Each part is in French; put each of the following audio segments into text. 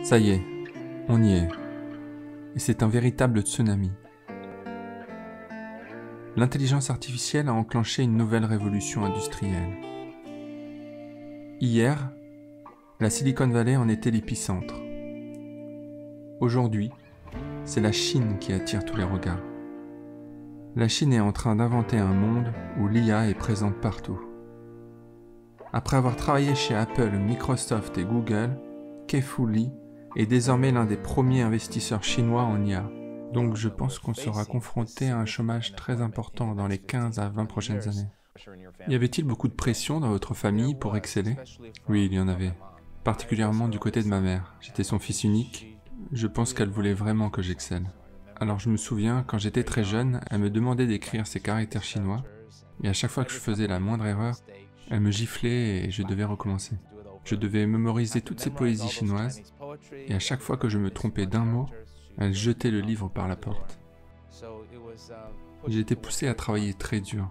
Ça y est, on y est. Et c'est un véritable tsunami. L'intelligence artificielle a enclenché une nouvelle révolution industrielle. Hier, la Silicon Valley en était l'épicentre. Aujourd'hui, c'est la Chine qui attire tous les regards. La Chine est en train d'inventer un monde où l'IA est présente partout. Après avoir travaillé chez Apple, Microsoft et Google, Ke-Fu Lee est désormais l'un des premiers investisseurs chinois en IA. Donc je pense qu'on sera confronté à un chômage très important dans les 15 à 20 prochaines années. Y avait-il beaucoup de pression dans votre famille pour exceller? Oui, il y en avait. Particulièrement du côté de ma mère. J'étais son fils unique. Je pense qu'elle voulait vraiment que j'excelle. Alors je me souviens, quand j'étais très jeune, elle me demandait d'écrire ces caractères chinois, et à chaque fois que je faisais la moindre erreur, elle me giflait et je devais recommencer. Je devais mémoriser toutes ces poésies chinoises, et à chaque fois que je me trompais d'un mot, elle jetait le livre par la porte. J'ai été poussé à travailler très dur.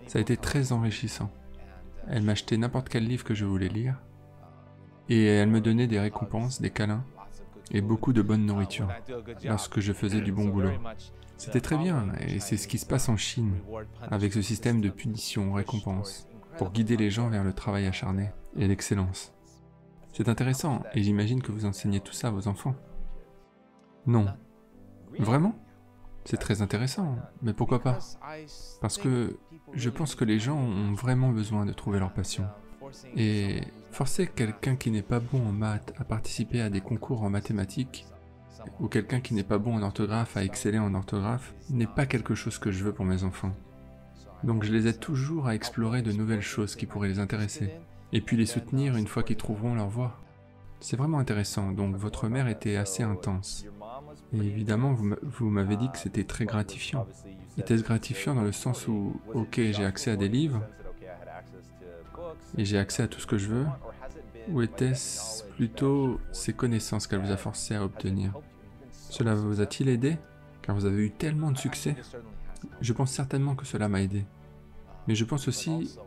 Ça a été très enrichissant. Elle m'achetait n'importe quel livre que je voulais lire, et elle me donnait des récompenses, des câlins, et beaucoup de bonne nourriture, lorsque je faisais du bon boulot. C'était très bien, et c'est ce qui se passe en Chine, avec ce système de punition-récompense, pour guider les gens vers le travail acharné et l'excellence. C'est intéressant, et j'imagine que vous enseignez tout ça à vos enfants. Non. Vraiment? C'est très intéressant, mais pourquoi pas? Parce que je pense que les gens ont vraiment besoin de trouver leur passion. Et forcer quelqu'un qui n'est pas bon en maths à participer à des concours en mathématiques, ou quelqu'un qui n'est pas bon en orthographe à exceller en orthographe, n'est pas quelque chose que je veux pour mes enfants. Donc je les aide toujours à explorer de nouvelles choses qui pourraient les intéresser, et puis les soutenir une fois qu'ils trouveront leur voie. C'est vraiment intéressant, donc votre mère était assez intense. Et évidemment, vous m'avez dit que c'était très gratifiant. Était-ce gratifiant dans le sens où, ok, j'ai accès à des livres, et j'ai accès à tout ce que je veux, ou était-ce plutôt ces connaissances qu'elle vous a forcé à obtenir? Cela vous a-t-il aidé, car vous avez eu tellement de succès? Je pense certainement que cela m'a aidé. Mais je pense aussi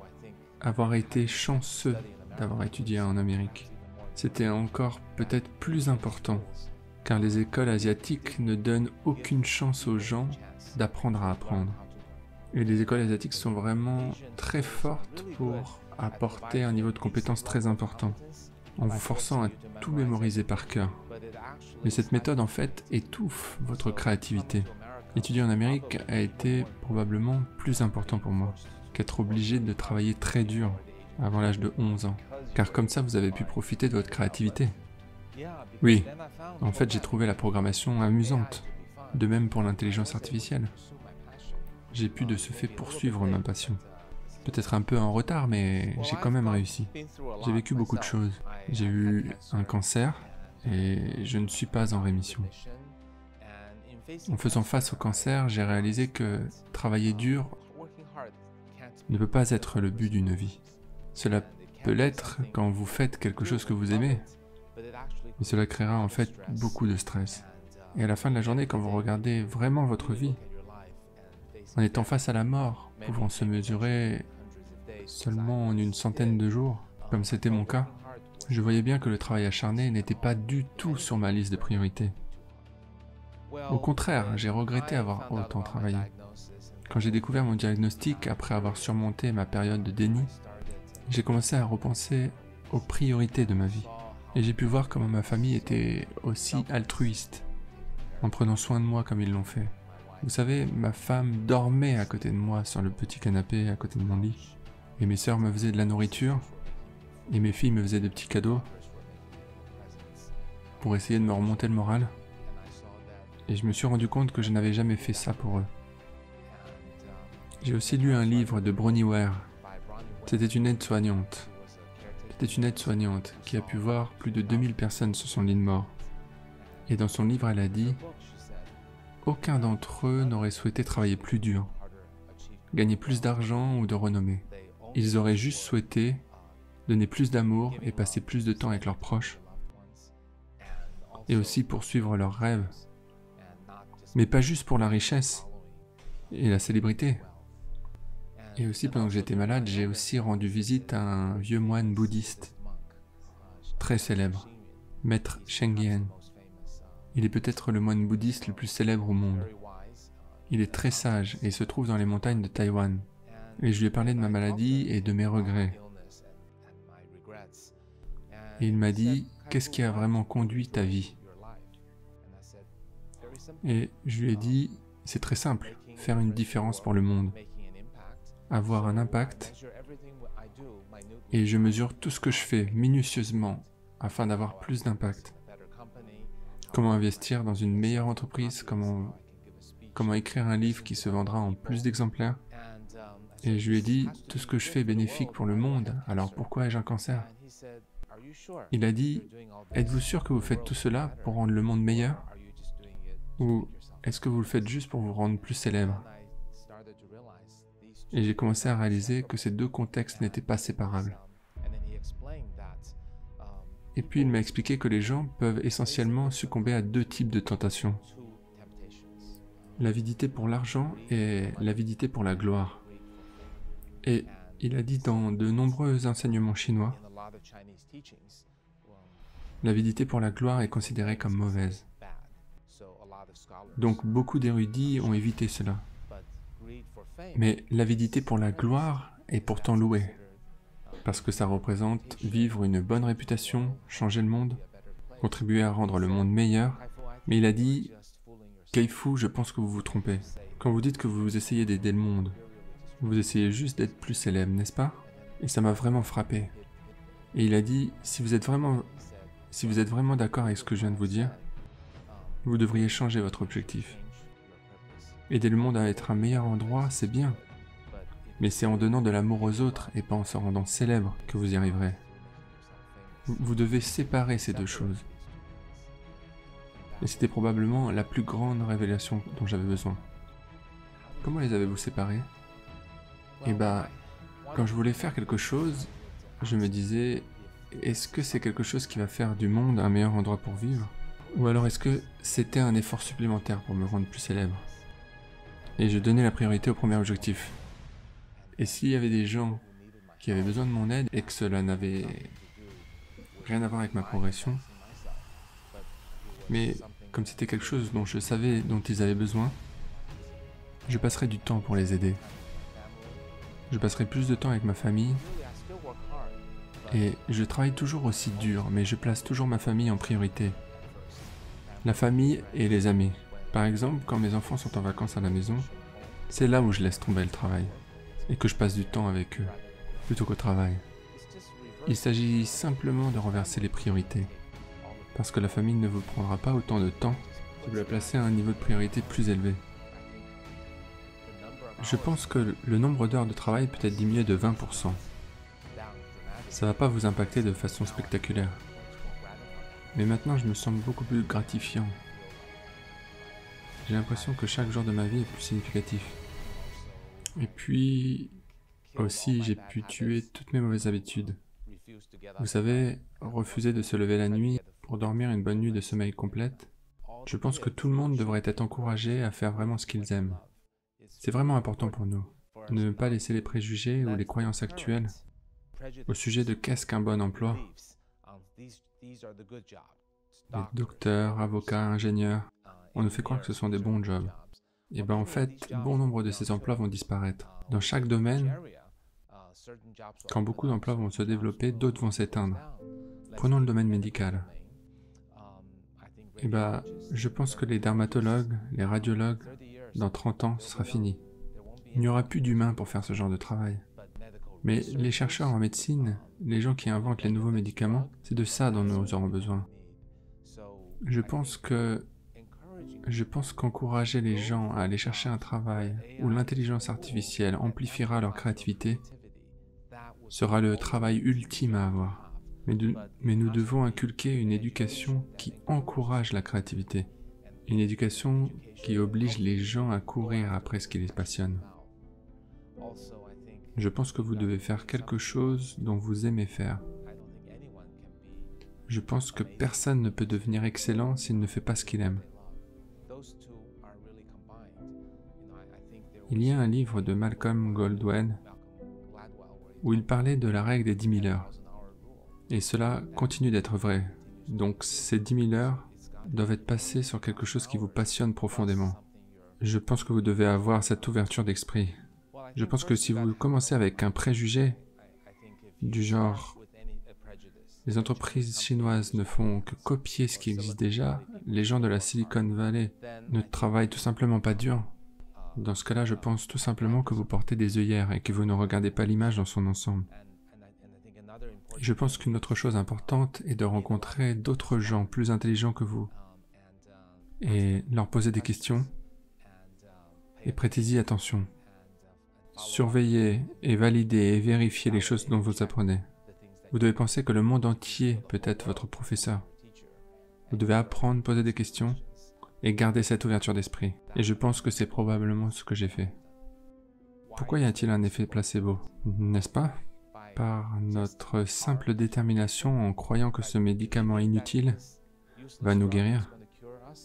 avoir été chanceux d'avoir étudié en Amérique. C'était encore peut-être plus important, car les écoles asiatiques ne donnent aucune chance aux gens d'apprendre à apprendre. Et les écoles asiatiques sont vraiment très fortes pour apporter un niveau de compétence très important, en vous forçant à tout mémoriser par cœur. Mais cette méthode, en fait, étouffe votre créativité. Étudier en Amérique a été probablement plus important pour moi qu'être obligé de travailler très dur avant l'âge de 11 ans, car comme ça vous avez pu profiter de votre créativité. Oui, en fait j'ai trouvé la programmation amusante, de même pour l'intelligence artificielle. J'ai pu de ce fait poursuivre ma passion. Peut-être un peu en retard, mais j'ai quand même réussi. J'ai vécu beaucoup de choses. J'ai eu un cancer, et je ne suis pas en rémission. En faisant face au cancer, j'ai réalisé que travailler dur ne peut pas être le but d'une vie. Cela peut l'être quand vous faites quelque chose que vous aimez, mais cela créera en fait beaucoup de stress. Et à la fin de la journée, quand vous regardez vraiment votre vie, en étant face à la mort, pouvant se mesurer seulement en une centaine de jours, comme c'était mon cas, je voyais bien que le travail acharné n'était pas du tout sur ma liste de priorités. Au contraire, j'ai regretté avoir autant travaillé. Quand j'ai découvert mon diagnostic après avoir surmonté ma période de déni, j'ai commencé à repenser aux priorités de ma vie. Et j'ai pu voir comment ma famille était aussi altruiste, en prenant soin de moi comme ils l'ont fait. Vous savez, ma femme dormait à côté de moi sur le petit canapé à côté de mon lit. Et mes sœurs me faisaient de la nourriture, et mes filles me faisaient de petits cadeaux pour essayer de me remonter le moral. Et je me suis rendu compte que je n'avais jamais fait ça pour eux. J'ai aussi lu un livre de Bronnie Ware. C'était une aide-soignante. C'était une aide-soignante qui a pu voir plus de 2000 personnes sur son lit de mort. Et dans son livre, elle a dit « Aucun d'entre eux n'aurait souhaité travailler plus dur, gagner plus d'argent ou de renommée. Ils auraient juste souhaité donner plus d'amour et passer plus de temps avec leurs proches, et aussi poursuivre leurs rêves. Mais pas juste pour la richesse et la célébrité. Et aussi pendant que j'étais malade, j'ai aussi rendu visite à un vieux moine bouddhiste, très célèbre, Maître Sheng. Il est peut-être le moine bouddhiste le plus célèbre au monde. Il est très sage et se trouve dans les montagnes de Taïwan. Et je lui ai parlé de ma maladie et de mes regrets. Et il m'a dit, qu'est-ce qui a vraiment conduit ta vie? Et je lui ai dit, c'est très simple, faire une différence pour le monde, avoir un impact, et je mesure tout ce que je fais minutieusement afin d'avoir plus d'impact. Comment investir dans une meilleure entreprise, comment écrire un livre qui se vendra en plus d'exemplaires. Et je lui ai dit, tout ce que je fais est bénéfique pour le monde, alors pourquoi ai-je un cancer? Il a dit, êtes-vous sûr que vous faites tout cela pour rendre le monde meilleur? Ou est-ce que vous le faites juste pour vous rendre plus célèbre? Et j'ai commencé à réaliser que ces deux contextes n'étaient pas séparables. Et puis il m'a expliqué que les gens peuvent essentiellement succomber à deux types de tentations. L'avidité pour l'argent et l'avidité pour la gloire. Et il a dit dans de nombreux enseignements chinois, l'avidité pour la gloire est considérée comme mauvaise. Donc beaucoup d'érudits ont évité cela. Mais l'avidité pour la gloire est pourtant louée, parce que ça représente vivre une bonne réputation, changer le monde, contribuer à rendre le monde meilleur. Mais il a dit, Kaifu, je pense que vous vous trompez. Quand vous dites que vous essayez d'aider le monde, vous essayez juste d'être plus célèbre, n'est-ce pas? Et ça m'a vraiment frappé. Et il a dit, si vous êtes vraiment d'accord avec ce que je viens de vous dire, vous devriez changer votre objectif. Aider le monde à être un meilleur endroit, c'est bien. Mais c'est en donnant de l'amour aux autres et pas en se rendant célèbre que vous y arriverez. Vous devez séparer ces deux choses. Et c'était probablement la plus grande révélation dont j'avais besoin. Comment les avez-vous séparés? Eh bien, quand je voulais faire quelque chose, je me disais, est-ce que c'est quelque chose qui va faire du monde un meilleur endroit pour vivre? Ou alors est-ce que c'était un effort supplémentaire pour me rendre plus célèbre? Et je donnais la priorité au premier objectif. Et s'il y avait des gens qui avaient besoin de mon aide et que cela n'avait rien à voir avec ma progression, mais comme c'était quelque chose dont je savais dont ils avaient besoin, je passerais du temps pour les aider. Je passerai plus de temps avec ma famille et je travaille toujours aussi dur, mais je place toujours ma famille en priorité. La famille et les amis. Par exemple, quand mes enfants sont en vacances à la maison, c'est là où je laisse tomber le travail et que je passe du temps avec eux, plutôt qu'au travail. Il s'agit simplement de renverser les priorités, parce que la famille ne vous prendra pas autant de temps si vous la placez à un niveau de priorité plus élevé. Je pense que le nombre d'heures de travail peut être diminué de 20%. Ça va pas vous impacter de façon spectaculaire. Mais maintenant, je me sens beaucoup plus gratifiant. J'ai l'impression que chaque jour de ma vie est plus significatif. Et puis, aussi, j'ai pu tuer toutes mes mauvaises habitudes. Vous savez, refuser de se lever la nuit pour dormir une bonne nuit de sommeil complète. Je pense que tout le monde devrait être encouragé à faire vraiment ce qu'ils aiment. C'est vraiment important pour nous, de ne pas laisser les préjugés ou les croyances actuelles au sujet de qu'est-ce qu'un bon emploi. Les docteurs, avocats, ingénieurs, on nous fait croire que ce sont des bons jobs. Et bien en fait, bon nombre de ces emplois vont disparaître. Dans chaque domaine, quand beaucoup d'emplois vont se développer, d'autres vont s'éteindre. Prenons le domaine médical. Et bien, je pense que les dermatologues, les radiologues, dans 30 ans, ce sera fini. Il n'y aura plus d'humains pour faire ce genre de travail. Mais les chercheurs en médecine, les gens qui inventent les nouveaux médicaments, c'est de ça dont nous aurons besoin. Je pense qu'encourager les gens à aller chercher un travail où l'intelligence artificielle amplifiera leur créativité sera le travail ultime à avoir. Mais nous devons inculquer une éducation qui encourage la créativité. Une éducation qui oblige les gens à courir après ce qui les passionne. Je pense que vous devez faire quelque chose dont vous aimez faire. Je pense que personne ne peut devenir excellent s'il ne fait pas ce qu'il aime. Il y a un livre de Malcolm Gladwell où il parlait de la règle des 10 000 heures. Et cela continue d'être vrai. Donc ces 10 000 heures doivent être passées sur quelque chose qui vous passionne profondément. Je pense que vous devez avoir cette ouverture d'esprit. Je pense que si vous commencez avec un préjugé du genre « les entreprises chinoises ne font que copier ce qui existe déjà, les gens de la Silicon Valley ne travaillent tout simplement pas dur », dans ce cas-là, je pense tout simplement que vous portez des œillères et que vous ne regardez pas l'image dans son ensemble. Et je pense qu'une autre chose importante est de rencontrer d'autres gens plus intelligents que vous et leur poser des questions et prêtez-y attention. Surveillez et validez et vérifiez les choses dont vous apprenez. Vous devez penser que le monde entier peut être votre professeur. Vous devez apprendre, poser des questions et garder cette ouverture d'esprit. Et je pense que c'est probablement ce que j'ai fait. Pourquoi y a-t-il un effet placebo, n'est-ce pas? Par notre simple détermination en croyant que ce médicament inutile va nous guérir,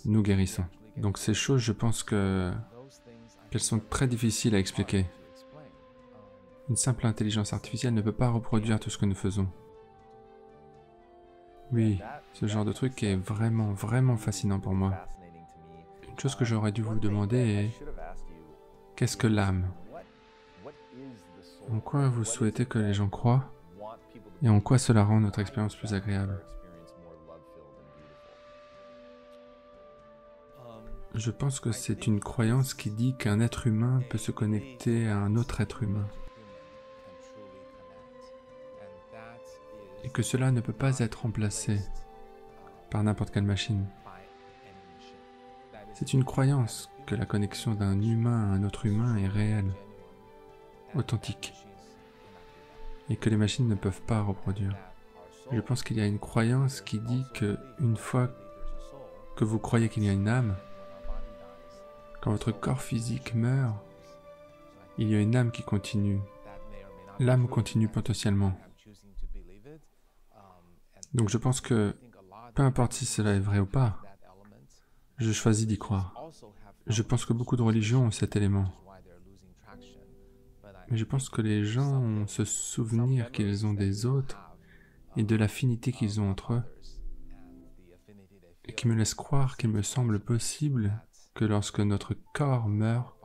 nous guérissons. Donc ces choses, je pense qu'elles sont très difficiles à expliquer. Une simple intelligence artificielle ne peut pas reproduire tout ce que nous faisons. Oui, ce genre de truc est vraiment, vraiment fascinant pour moi. Une chose que j'aurais dû vous demander est, qu'est-ce que l'âme? En quoi vous souhaitez que les gens croient? Et en quoi cela rend notre expérience plus agréable? Je pense que c'est une croyance qui dit qu'un être humain peut se connecter à un autre être humain. Et que cela ne peut pas être remplacé par n'importe quelle machine. C'est une croyance que la connexion d'un humain à un autre humain est réelle, authentique, et que les machines ne peuvent pas reproduire. Je pense qu'il y a une croyance qui dit que une fois que vous croyez qu'il y a une âme, quand votre corps physique meurt, il y a une âme qui continue. L'âme continue potentiellement. Donc je pense que, peu importe si cela est vrai ou pas, je choisis d'y croire. Je pense que beaucoup de religions ont cet élément. Mais je pense que les gens ont ce souvenir qu'ils ont des autres et de l'affinité qu'ils ont entre eux, et qui me laisse croire qu'il me semble possible que lorsque notre corps meurt,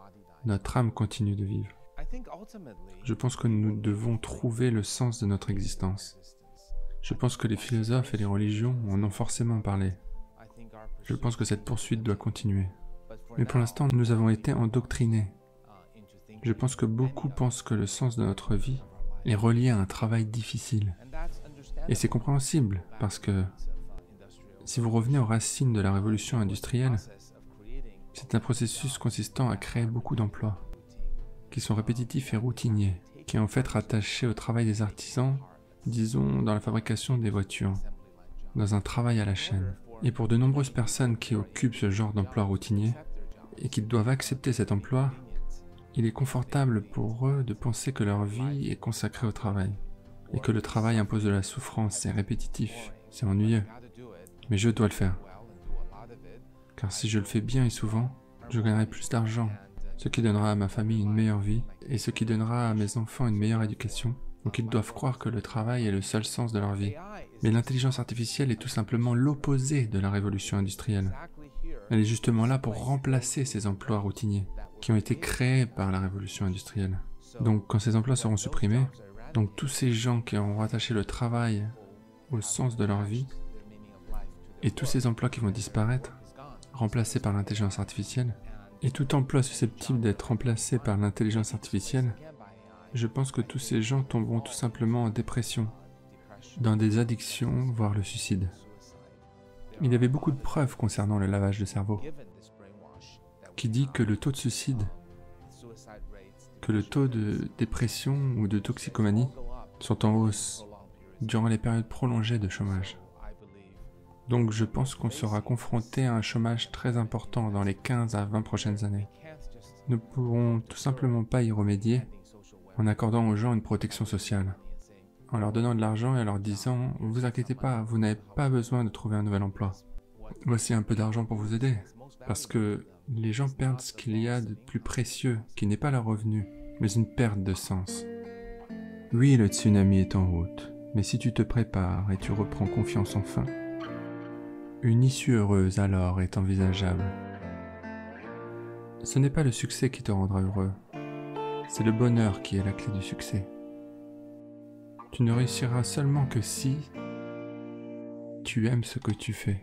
notre âme continue de vivre. Je pense que nous devons trouver le sens de notre existence. Je pense que les philosophes et les religions en ont forcément parlé. Je pense que cette poursuite doit continuer. Mais pour l'instant, nous avons été endoctrinés. Je pense que beaucoup pensent que le sens de notre vie est relié à un travail difficile. Et c'est compréhensible, parce que si vous revenez aux racines de la révolution industrielle, c'est un processus consistant à créer beaucoup d'emplois, qui sont répétitifs et routiniers, qui est en fait rattaché au travail des artisans, disons dans la fabrication des voitures, dans un travail à la chaîne. Et pour de nombreuses personnes qui occupent ce genre d'emploi routinier, et qui doivent accepter cet emploi, il est confortable pour eux de penser que leur vie est consacrée au travail, et que le travail impose de la souffrance, c'est répétitif, c'est ennuyeux, mais je dois le faire. Car si je le fais bien et souvent, je gagnerai plus d'argent, ce qui donnera à ma famille une meilleure vie, et ce qui donnera à mes enfants une meilleure éducation. Donc ils doivent croire que le travail est le seul sens de leur vie. Mais l'intelligence artificielle est tout simplement l'opposé de la révolution industrielle. Elle est justement là pour remplacer ces emplois routiniers, qui ont été créés par la révolution industrielle. Donc quand ces emplois seront supprimés, donc tous ces gens qui auront rattaché le travail au sens de leur vie, et tous ces emplois qui vont disparaître, remplacés par l'intelligence artificielle, et tout emploi susceptible d'être remplacé par l'intelligence artificielle, je pense que tous ces gens tomberont tout simplement en dépression, dans des addictions, voire le suicide. Il y avait beaucoup de preuves concernant le lavage de cerveau, qui dit que le taux de suicide, que le taux de dépression ou de toxicomanie sont en hausse durant les périodes prolongées de chômage. Donc je pense qu'on sera confronté à un chômage très important dans les 15 à 20 prochaines années. Nous ne pourrons tout simplement pas y remédier en accordant aux gens une protection sociale, en leur donnant de l'argent et en leur disant « Vous inquiétez pas, vous n'avez pas besoin de trouver un nouvel emploi. Voici un peu d'argent pour vous aider. » Parce que les gens perdent ce qu'il y a de plus précieux, qui n'est pas leur revenu, mais une perte de sens. Oui, le tsunami est en route. Mais si tu te prépares et tu reprends confiance enfin, une issue heureuse alors est envisageable. Ce n'est pas le succès qui te rendra heureux, c'est le bonheur qui est la clé du succès. Tu ne réussiras seulement que si tu aimes ce que tu fais.